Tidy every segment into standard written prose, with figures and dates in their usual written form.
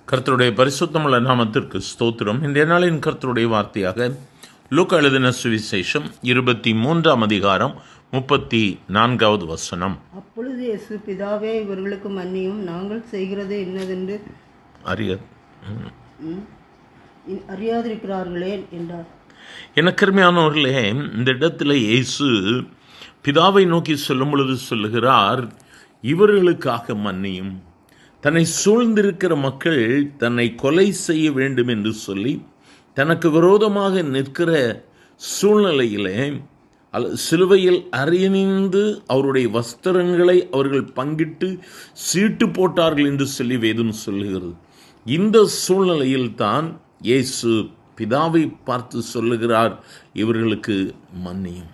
கர்த்தருடைய பரிசுத்தமுள்ள நாமத்திற்கு ஸ்தோத்திரம். இன்றைய நாளின் கர்த்தருடைய வார்த்தையாக லூக்கா எழுதின சுவிசேஷம் 23ஆம் அதிகாரம் 34வது வசனம். அப்பொழுது இயேசு, பிதாவே, இவர்களுக்கு மன்னியும், நாங்கள் செய்கிறது என்னதென்று அறியாதிருக்கிறார்களே என்றார். எனக்கருமையானவர்களே, இந்த இடத்துல இயேசு பிதாவை நோக்கி சொல்லும் பொழுது சொல்லுகிறார், இவர்களுக்காக மன்னியும். தன்னை சூழ்ந்திருக்கிற மக்கள் தன்னை கொலை செய்ய வேண்டும் என்று சொல்லி தனக்கு விரோதமாக நிற்கிற சூழ்நிலையிலே சிலுவையில் அறையணிந்து அவருடைய வஸ்திரங்களை அவர்கள் பங்கிட்டு சீட்டு போட்டார்கள் என்று சொல்லி வேதம் சொல்லுகிறது. இந்த சூழ்நிலையில் தான் இயேசு பிதாவை பார்த்து சொல்லுகிறார், இவர்களுக்கு மன்னியும்.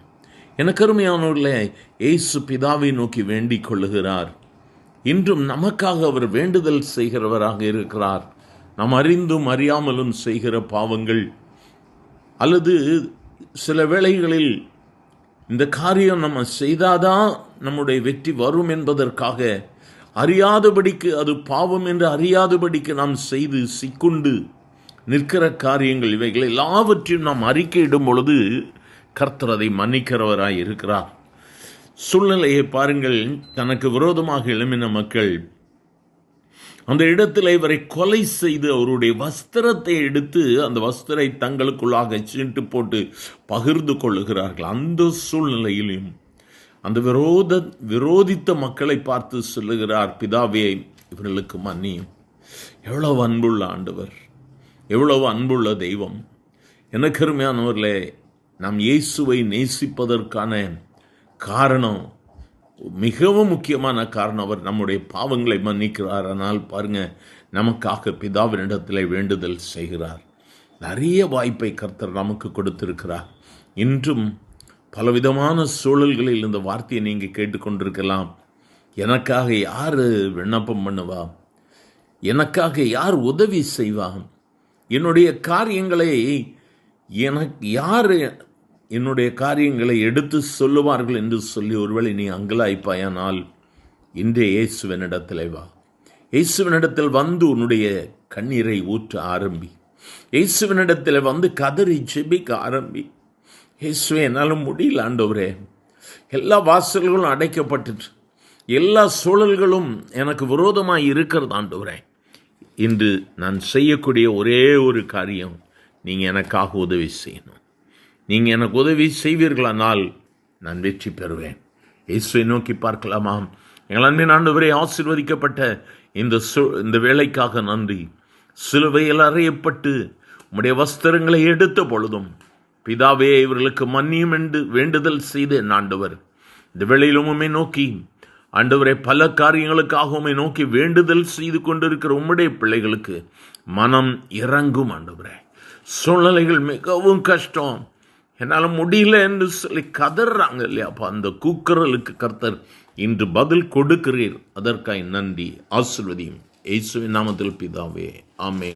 எனக்கருமையானவர்களே, இயேசு பிதாவை நோக்கி வேண்டிக் கொள்ளுகிறார். இன்றும் நமக்காக அவர் வேண்டுதல் செய்கிறவராக இருக்கிறார். நாம் அறிந்தும் அறியாமலும் செய்கிற பாவங்கள் அல்லது சில வேளைகளில் இந்த காரியம் நம்ம செய்தாதான் நம்முடைய வெற்றி வரும் என்பதற்காக அறியாதபடிக்கு அது பாவம் என்று அறியாதபடிக்கு நாம் செய்து சிக்குண்டு நிற்கிற காரியங்கள், இவைகள் எல்லாவற்றையும் நாம் அறிக்கையிடும் பொழுது கர்த்தர் அதை மன்னிக்கிறவராய் இருக்கிறார். சூழ்நிலையை பாருங்கள். தனக்கு விரோதமாக எழும்பின மக்கள் அந்த இடத்தில் இவரை கொலை செய்து அவருடைய வஸ்திரத்தை எடுத்து அந்த வஸ்திரை தங்களுக்குள்ளாக சீட்டு போட்டு பகிர்ந்து கொள்ளுகிறார்கள். அந்த சூழ்நிலையிலும் அந்த விரோதித்த மக்களை பார்த்து சொல்லுகிறார், பிதாவே, இவர்களுக்கு மன்னியும். எவ்வளவு அன்புள்ள ஆண்டவர், எவ்வளவு அன்புள்ள தெய்வம். எனக்கருமையானவர்களே, நாம் இயேசுவை நேசிப்பதற்கான காரணம், மிகவும் முக்கியமான காரணம், அவர் நம்முடைய பாவங்களை மன்னிக்கிறார். ஆனால் பாருங்க, நமக்காக பிதாவினிடத்தில் வேண்டுதல் செய்கிறார். நிறைய வாய்ப்பை கர்த்தர் நமக்கு கொடுத்திருக்கிறார். இன்றும் பலவிதமான சூழல்களில் இந்த வார்த்தையை நீங்கள் கேட்டுக்கொண்டிருக்கலாம். எனக்காக யார் விண்ணப்பம் பண்ணுவா? எனக்காக யார் உதவி செய்வா? என்னுடைய காரியங்களை எனக்கு யார் என்னுடைய காரியங்களை எடுத்து சொல்லுவார்கள் என்று சொல்லி ஒருவேளை நீ அங்கலாய்ப்பாயானால் இன்றைய இயேசுவனிடத்தில் வா. இயேசுவனிடத்தில் வந்து உன்னுடைய கண்ணீரை ஊற்ற ஆரம்பி. இயேசுவனிடத்தில் வந்து கதறி ஜெபிக்க ஆரம்பி. இயேசுவே, என்னாலும் முடியல ஆண்டவரே, எல்லா வாசல்களும் அடைக்கப்பட்டுட்டு எல்லா சூழல்களும் எனக்கு விரோதமாக இருக்கிறது ஆண்டவரே. இன்று நான் செய்யக்கூடிய ஒரே ஒரு காரியம், நீங்கள் எனக்காக உதவி செய்யணும். நீங்கள் எனக்கு உதவி செய்வீர்களானால் நான் வெற்றி பெறுவேன். இயேசுவை நோக்கி பார்க்கலாமா? எங்கள் அன்பின் ஆண்டவரே, ஆசீர்வதிக்கப்பட்ட இந்த வேலைக்காக நன்றி. சிலுவையில் அறையப்பட்டு உம்முடைய வஸ்திரங்களை எடுத்த பொழுதும் பிதாவே, இவர்களுக்கு மன்னியும் என்று வேண்டுதல் செய்தேன் ஆண்டவர். இந்த வேளையிலும் உம்மை நோக்கி ஆண்டவரே, பல காரியங்களுக்காக உம்மை நோக்கி வேண்டுதல் செய்து கொண்டிருக்கிற உம்முடைய பிள்ளைகளுக்கு மனம் இறங்கும் ஆண்டவரே. சூழ்நிலைகள் மிகவும் கஷ்டம், என்னால் முடியல என்று சொல்லி கதறாங்க இல்லையா? அப்போ அந்த கூக்குரலுக்கு கர்த்தர் இன்று பதில் கொடுக்கிறீர். அதற்காக நன்றி. ஆசீர்வதியும். இயேசுவின் நாமத்தில் பிதாவே, ஆமென்.